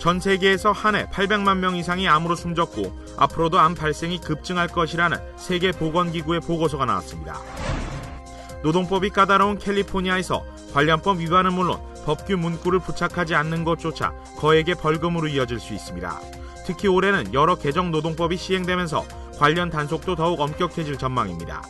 전 세계에서 한 해 800만 명 이상이 암으로 숨졌고 앞으로도 암 발생이 급증할 것이라는 세계보건기구의 보고서가 나왔습니다. 노동법이 까다로운 캘리포니아에서 관련법 위반은 물론 법규 문구를 부착하지 않는 것조차 거액의 벌금으로 이어질 수 있습니다. 특히 올해는 여러 개정 노동법이 시행되면서 관련 단속도 더욱 엄격해질 전망입니다.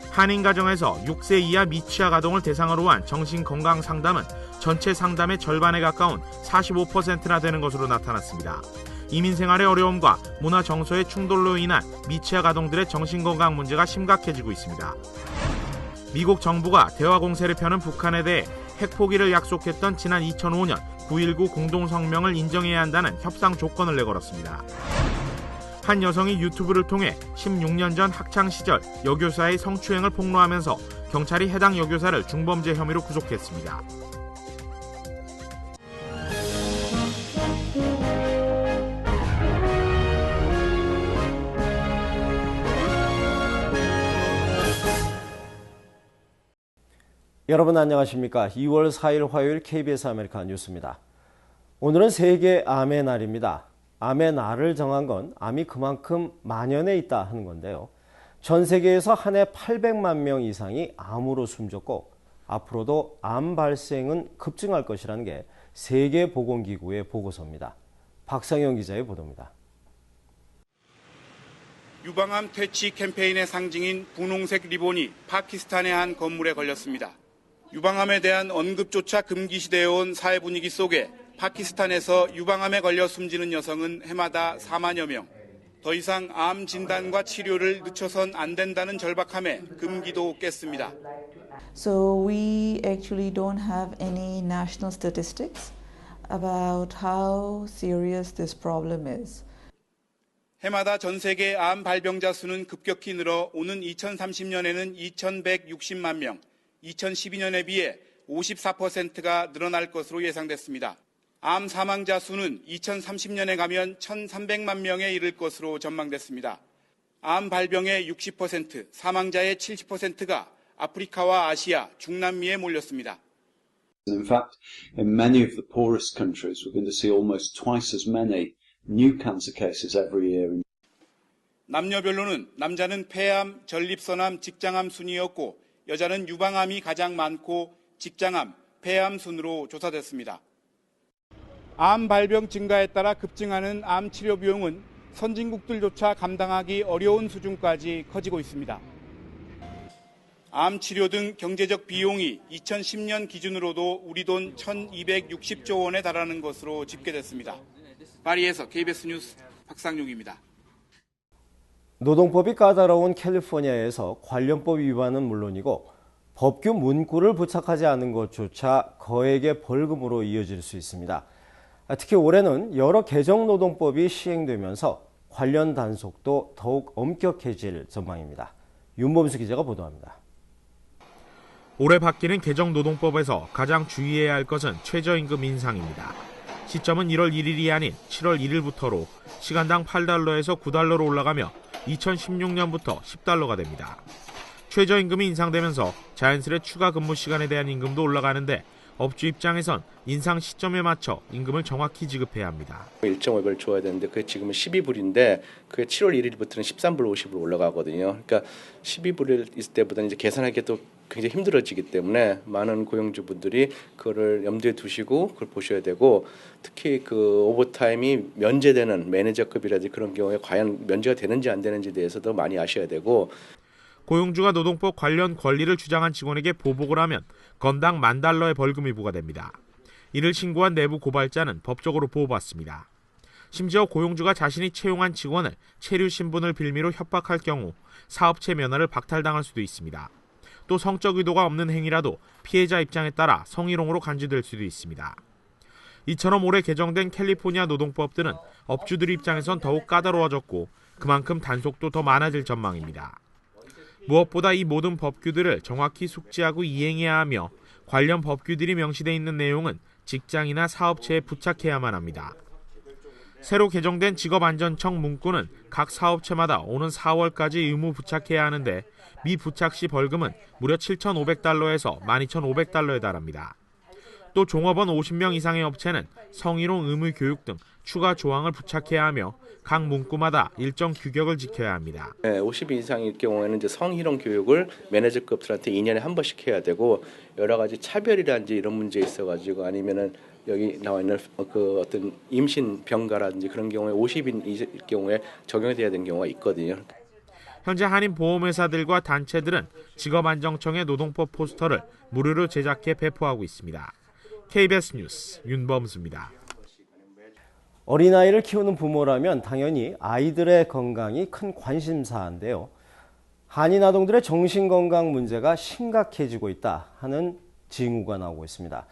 한인가정에서 6세 이하 미취학 아동을 대상으로 한 정신건강 상담은 전체 상담의 절반에 가까운 45%나 되는 것으로 나타났습니다. 이민생활의 어려움과 문화 정서의 충돌로 인한 미취학 아동들의 정신건강 문제가 심각해지고 있습니다. 미국 정부가 대화 공세를 펴는 북한에 대해 핵포기를 약속했던 지난 2005년 9.19 공동성명을 인정해야 한다는 협상 조건을 내걸었습니다. 한 여성이 유튜브를 통해 16년 전 학창시절 여교사의 성추행을 폭로하면서 경찰이 해당 여교사를 중범죄 혐의로 구속했습니다. 여러분 안녕하십니까? 2월 4일 화요일 KBS 아메리카 뉴스입니다. 오늘은 세계 암의 날입니다. 암의 날을 정한 건 암이 그만큼 만연해 있다 하는 건데요. 전 세계에서 한 해 800만 명 이상이 암으로 숨졌고 앞으로도 암 발생은 급증할 것이라는 게 세계보건기구의 보고서입니다. 박상영 기자의 보도입니다. 유방암 퇴치 캠페인의 상징인 분홍색 리본이 파키스탄의 한 건물에 걸렸습니다. 유방암에 대한 언급조차 금기시되어 온 사회 분위기 속에 파키스탄에서 유방암에 걸려 숨지는 여성은 해마다 4만여 명. 더 이상 암 진단과 치료를 늦춰선 안 된다는 절박함에 금기도 깼습니다. So we actually don't have any national statistics about how serious this problem is. 해마다 전 세계 암 발병자 수는 급격히 늘어 오는 2030년에는 2,160만 명, 2012년에 비해 54%가 늘어날 것으로 예상됐습니다. 암 사망자 수는 2030년에 가면 1,300만 명에 이를 것으로 전망됐습니다. 암 발병의 60%, 사망자의 70%가 아프리카와 아시아, 중남미에 몰렸습니다. In fact, in many of the poorest countries, we're going to see almost twice as many new cancer cases every year. 남녀별로는 남자는 폐암, 전립선암, 직장암 순이었고 여자는 유방암이 가장 많고 직장암, 폐암 순으로 조사됐습니다. 암 발병 증가에 따라 급증하는 암 치료 비용은 선진국들조차 감당하기 어려운 수준까지 커지고 있습니다. 암 치료 등 경제적 비용이 2010년 기준으로도 우리 돈 1,260조 원에 달하는 것으로 집계됐습니다. 파리에서 KBS 뉴스 박상용입니다. 노동법이 까다로운 캘리포니아에서 관련법 위반은 물론이고 법규 문구를 부착하지 않은 것조차 거액의 벌금으로 이어질 수 있습니다. 특히 올해는 여러 개정 노동법이 시행되면서 관련 단속도 더욱 엄격해질 전망입니다. 윤범수 기자가 보도합니다. 올해 바뀌는 개정 노동법에서 가장 주의해야 할 것은 최저임금 인상입니다. 시점은 1월 1일이 아닌 7월 1일부터로 시간당 $8에서 $9로 올라가며 2016년부터 $10가 됩니다. 최저임금이 인상되면서 자연스레 추가 근무 시간에 대한 임금도 올라가는데 업주 입장에선 인상 시점에 맞춰 임금을 정확히 지급해야 합니다. 1.5배를 줘야 되는데 그게 지금은 12불인데 그게 7월 1일부터는 13불 50으로 올라가거든요. 그러니까 12불일 때보다는 이제 계산하기 또 굉장히 힘들어지기 때문에 많은 고용주분들이 그거를 염두에 두시고 그걸 보셔야 되고 특히 그 오버타임이 면제되는 매니저급이라든지 그런 경우에 과연 면제가 되는지 안 되는지에 대해서도 많이 아셔야 되고 고용주가 노동법 관련 권리를 주장한 직원에게 보복을 하면 건당 $10,000의 벌금이 부과됩니다. 이를 신고한 내부 고발자는 법적으로 보호받습니다. 심지어 고용주가 자신이 채용한 직원을 체류 신분을 빌미로 협박할 경우 사업체 면허를 박탈당할 수도 있습니다. 또 성적 의도가 없는 행위라도 피해자 입장에 따라 성희롱으로 간주될 수도 있습니다. 이처럼 올해 개정된 캘리포니아 노동법들은 업주들 입장에선 더욱 까다로워졌고 그만큼 단속도 더 많아질 전망입니다. 무엇보다 이 모든 법규들을 정확히 숙지하고 이행해야 하며 관련 법규들이 명시되어 있는 내용은 직장이나 사업체에 부착해야만 합니다. 새로 개정된 직업안전청 문구는 각 사업체마다 오는 4월까지 의무 부착해야 하는데 미부착 시 벌금은 무려 $7,500에서 $12,500에 달합니다. 또 종업원 50명 이상의 업체는 성희롱 의무 교육 등 추가 조항을 부착해야 하며 각 문구마다 일정 규격을 지켜야 합니다. 50 이상일 경우에는 이제 성희롱 교육을 매니저급들한테 2년에 한 번씩 해야 되고 여러 가지 차별이라든지 이런 문제 있어가지고 아니면은 여기 나와 있는 그 어떤 임신 병가라든지 그런 경우에 50인일 경우에 적용이 돼야 되는 경우가 있거든요. 현재 한인 보험회사들과 단체들은 직업안정청의 노동법 포스터를 무료로 제작해 배포하고 있습니다. KBS 뉴스 윤범수입니다. 어린아이를 키우는 부모라면 당연히 아이들의 건강이 큰 관심사인데요. 한인 아동들의 정신건강 문제가 심각해지고 있다 하는 징후가 나오고 있습니다.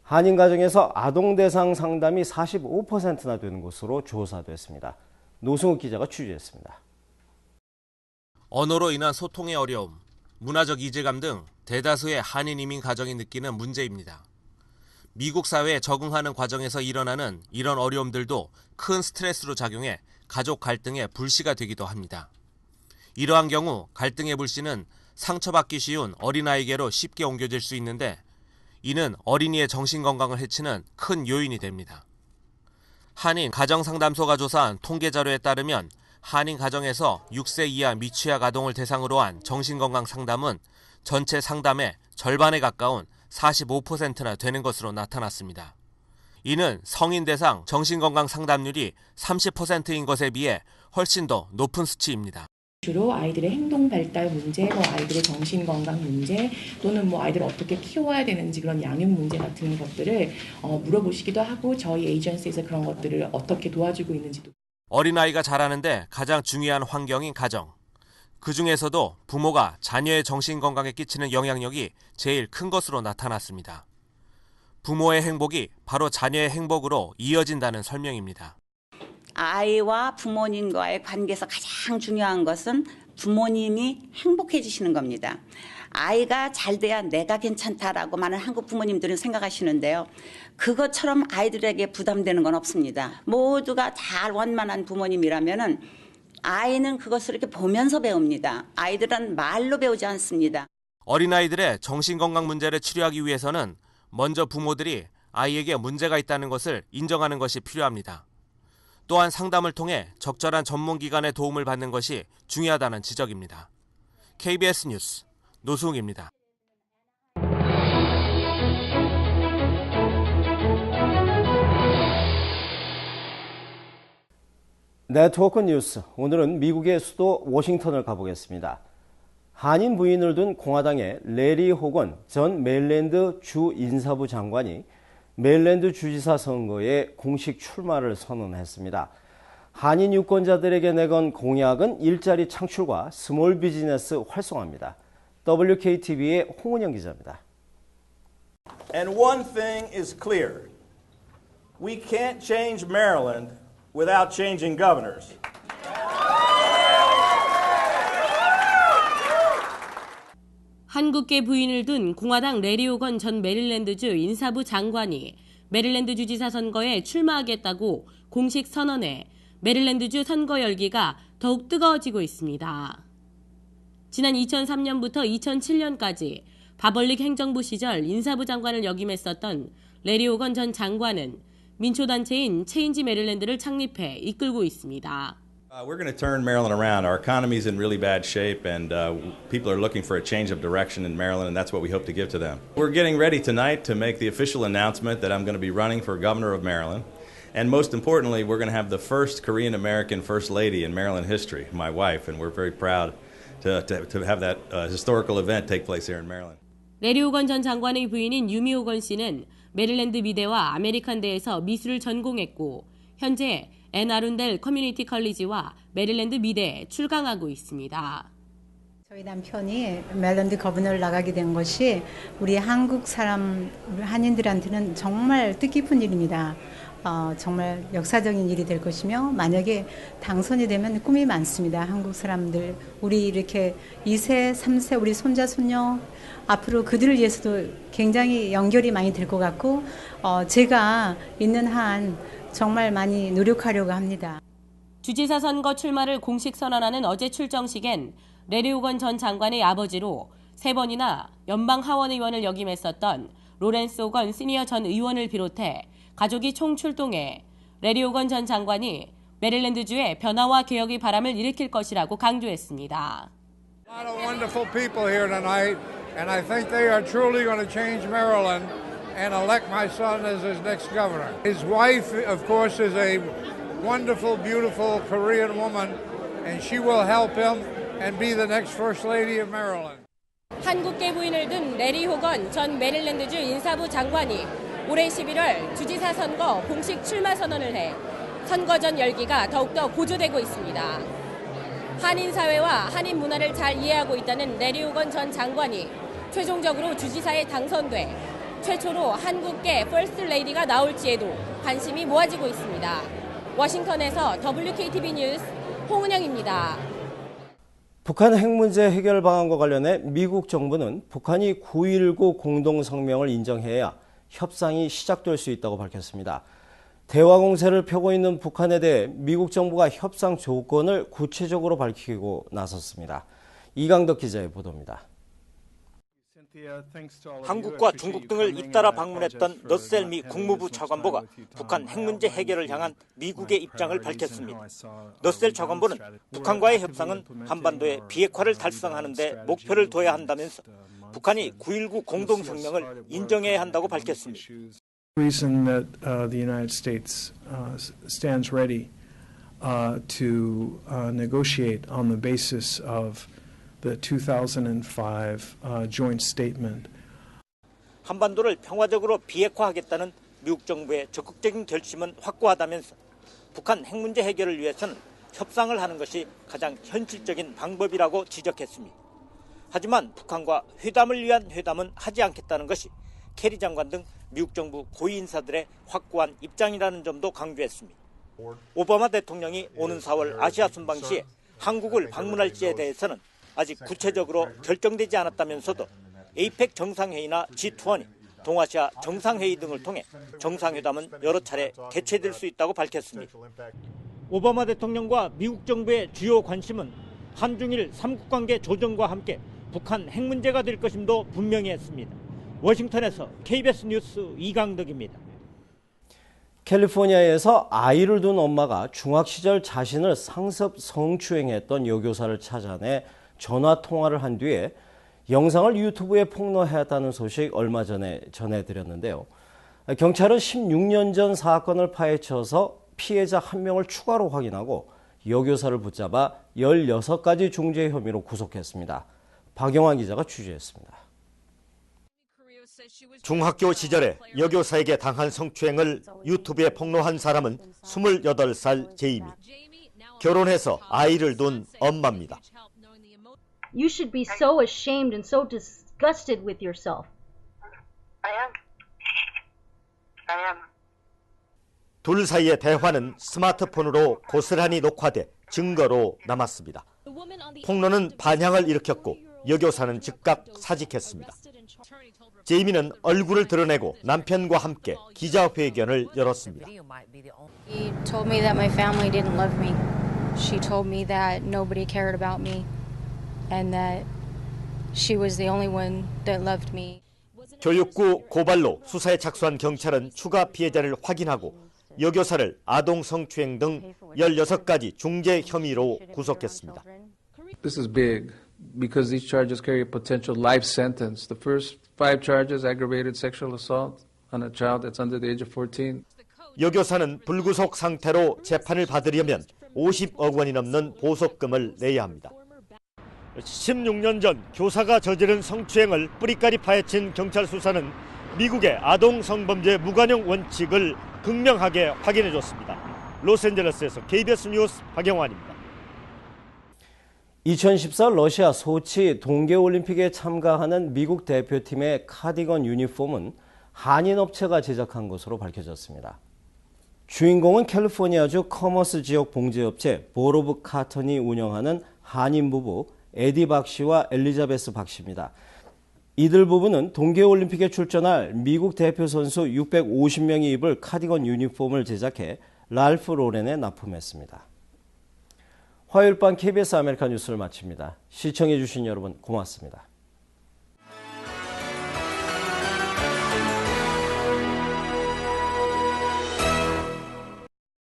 한인 가정에서 아동 대상 상담이 45%나 되는 것으로 조사됐습니다. 노승욱 기자가 취재했습니다. 언어로 인한 소통의 어려움, 문화적 이질감 등 대다수의 한인 이민 가정이 느끼는 문제입니다. 미국 사회에 적응하는 과정에서 일어나는 이런 어려움들도 큰 스트레스로 작용해 가족 갈등의 불씨가 되기도 합니다. 이러한 경우 갈등의 불씨는 상처받기 쉬운 어린아이에게로 쉽게 옮겨질 수 있는데 이는 어린이의 정신건강을 해치는 큰 요인이 됩니다. 한인 가정상담소가 조사한 통계자료에 따르면 한인 가정에서 6세 이하 미취학 아동을 대상으로 한 정신건강 상담은 전체 상담의 절반에 가까운 45%나 되는 것으로 나타났습니다. 이는 성인 대상 정신건강 상담률이 30%인 것에 비해 훨씬 더 높은 수치입니다. 주로 아이들의 행동 발달 문제, 아이들의 정신 건강 문제 또는 아이들을 어떻게 키워야 되는지 그런 양육 문제 같은 것들을 물어보시기도 하고 저희 에이전시에서 그런 것들을 어떻게 도와주고 있는지도. 어린아이가 자라는데 가장 중요한 환경인 가정. 그 중에서도 부모가 자녀의 정신건강에 끼치는 영향력이 제일 큰 것으로 나타났습니다. 부모의 행복이 바로 자녀의 행복으로 이어진다는 설명입니다. 아이와 부모님과의 관계에서 가장 중요한 것은 부모님이 행복해지시는 겁니다. 아이가 잘 돼야 내가 괜찮다라고 많은 한국 부모님들은 생각하시는데요. 그것처럼 아이들에게 부담되는 건 없습니다. 모두가 잘 원만한 부모님이라면은 아이는 그것을 이렇게 보면서 배웁니다. 아이들은 말로 배우지 않습니다. 어린아이들의 정신건강 문제를 치료하기 위해서는 먼저 부모들이 아이에게 문제가 있다는 것을 인정하는 것이 필요합니다. 또한 상담을 통해 적절한 전문기관의 도움을 받는 것이 중요하다는 지적입니다. KBS 뉴스 노승욱입니다. 네트워크 뉴스, 오늘은 미국의 수도 워싱턴을 가보겠습니다. 한인 부인을 둔 공화당의 레리 호건 전 메릴랜드 주 인사부 장관이 메릴랜드 주지사 선거에 공식 출마를 선언했습니다. 한인 유권자들에게 내건 공약은 일자리 창출과 스몰 비즈니스 활성화입니다. WKTV의 홍은영 기자입니다. And one thing is clear. We can't change Maryland without changing governors. 한국계 부인을 둔 공화당 레리 호건 전 메릴랜드주 인사부 장관이 메릴랜드 주지사 선거에 출마하겠다고 공식 선언해 메릴랜드주 선거 열기가 더욱 뜨거워지고 있습니다. 지난 2003년부터 2007년까지 바벌릭 행정부 시절 인사부 장관을 역임했었던 레리 호건 전 장관은 민초단체인 체인지 메릴랜드를 창립해 이끌고 있습니다. We're going to turn Maryland around. Our economy is in really bad shape, and people are looking for a change of direction in Maryland, and that's what we hope to give to them. We're getting ready tonight to make the official announcement that I'm going to be running for governor of Maryland. And most importantly, we're going to have the first Korean-American First Lady in Maryland history, my wife, and we're very proud to have that historical event take place here in Maryland. 레리 호건 전 장관의 부인인 유미 호건 씨는 메릴랜드 미대와 아메리칸대에서 미술을 전공했고 현재 앤 아룬델 커뮤니티 컬리지와 메릴랜드 미대에 출강하고 있습니다. 저희 남편이 메릴랜드 거버너를 나가게 된 것이 우리 한국 사람 한인들한테는 정말 뜻깊은 일입니다. 정말 역사적인 일이 될 것이며 만약에 당선이 되면 꿈이 많습니다. 한국 사람들 우리 이렇게 2세, 3세 우리 손자, 손녀 앞으로 그들을 위해서도 굉장히 연결이 많이 될 것 같고 제가 있는 한 정말 많이 노력하려고 합니다. 주지사 선거 출마를 공식 선언하는 어제 출정식엔 레리 호건 전 장관의 아버지로 3번이나 연방 하원 의원을 역임했었던 로렌스 오건 시니어 전 의원을 비롯해 가족이 총출동해 레리 오건 전 장관이 메릴랜드주의 변화와 개혁의 바람을 일으킬 것이라고 강조했습니다. A lot of wonderful people here tonight, and I think they are truly going to change Maryland and elect my son as his next governor. His wife, of course, is a wonderful, beautiful Korean woman, and she will help him and be the next First Lady of Maryland. 한국계 부인을 둔 레리 호건 전 메릴랜드주 인사부 장관이 올해 11월 주지사 선거 공식 출마 선언을 해 선거 전 열기가 더욱더 고조되고 있습니다. 한인 사회와 한인 문화를 잘 이해하고 있다는 레리 호건 전 장관이 최종적으로 주지사에 당선돼 최초로 한국계 퍼스트 레이디가 나올지에도 관심이 모아지고 있습니다. 워싱턴에서 WKTV 뉴스 홍은영입니다. 북한 핵 문제 해결 방안과 관련해 미국 정부는 북한이 9.19 공동성명을 인정해야 협상이 시작될 수 있다고 밝혔습니다. 대화 공세를 펴고 있는 북한에 대해 미국 정부가 협상 조건을 구체적으로 밝히고 나섰습니다. 이강덕 기자의 보도입니다. 한국과 중국 등을 잇따라 방문했던 러셀 미 국무부 차관보가 북한 핵 문제 해결을 향한 미국의 입장을 밝혔습니다. 러셀 차관보는 북한과의 협상은 한반도의 비핵화를 달성하는 데 목표를 둬야 한다면서 북한이 9.19 공동성명을 인정해야 한다고 밝혔습니다. reason that the United States stands ready to negotiate on the basis of the 2005 joint statement. 한반도를 평화적으로 비핵화하겠다는 미국 정부의 적극적인 결심은 확고하다면서 북한 핵 문제 해결을 위해서는 협상을 하는 것이 가장 현실적인 방법이라고 지적했습니다. 하지만 북한과 회담을 위한 회담은 하지 않겠다는 것이 캐리 장관 등 미국 정부 고위 인사들의 확고한 입장이라는 점도 강조했습니다. 오바마 대통령이 오는 4월 아시아 순방 시에 한국을 방문할지에 대해서는 아직 구체적으로 결정되지 않았다면서도 에이펙 정상회의나 G20, 동아시아 정상회의 등을 통해 정상회담은 여러 차례 개최될 수 있다고 밝혔습니다. 오바마 대통령과 미국 정부의 주요 관심은 한중일 3국 관계 조정과 함께 북한 핵 문제가 될 것임도 분명히 했습니다. 워싱턴에서 KBS 뉴스 이강덕입니다. 캘리포니아에서 아이를 둔 엄마가 중학 시절 자신을 상습 성추행했던 여교사를 찾아내 전화 통화를 한 뒤에 영상을 유튜브에 폭로했다는 소식 얼마 전에 전해드렸는데요. 경찰은 16년 전 사건을 파헤쳐서 피해자 1명을 추가로 확인하고 여교사를 붙잡아 16가지 중죄 혐의로 구속했습니다. 박영환 기자가 취재했습니다. 중학교 시절에 여교사에게 당한 성추행을 유튜브에 폭로한 사람은 28살 제이미. 결혼해서 아이를 둔 엄마입니다. You should be so ashamed and so disgusted with yourself. I am. 둘 사이의 대화는 스마트폰으로 고스란히 녹화돼 증거로 남았습니다. 폭로는 반향을 일으켰고 여교사는 즉각 사직했습니다. 제이미는 얼굴을 드러내고 남편과 함께 기자회견을 열었습니다. She told me that my family didn't love me. She told me that nobody cared about me and that she was the only one that loved me. 교육부 고발로 수사에 착수한 경찰은 추가 피해자를 확인하고 여교사를 아동 성추행 등 16가지 중죄 혐의로 구속했습니다. This is big because these charges carry a potential life sentence. The first 5 charges, aggravated sexual assault on a child that's under the age of 14. 여교사는 불구속 상태로 재판을 받으려면 50억 원이 넘는 보석금을 내야 합니다. 16년 전 교사가 저지른 성추행을 뿌리까지 파헤친 경찰 수사는 미국의 아동 성범죄 무관용 원칙을 극명하게 확인해줬습니다. 로스앤젤레스에서 KBS 뉴스 박영환입니다. 2014 러시아 소치 동계올림픽에 참가하는 미국 대표팀의 카디건 유니폼은 한인 업체가 제작한 것으로 밝혀졌습니다. 주인공은 캘리포니아주 커머스 지역 봉제업체 보로브 카턴이 운영하는 한인 부부 에디 박 씨와 엘리자베스 박 씨입니다. 이들 부부는 동계올림픽에 출전할 미국 대표 선수 650명이 입을 카디건 유니폼을 제작해 랄프 로렌에 납품했습니다. 화요일 밤 KBS 아메리카 뉴스를 마칩니다. 시청해주신 여러분 고맙습니다.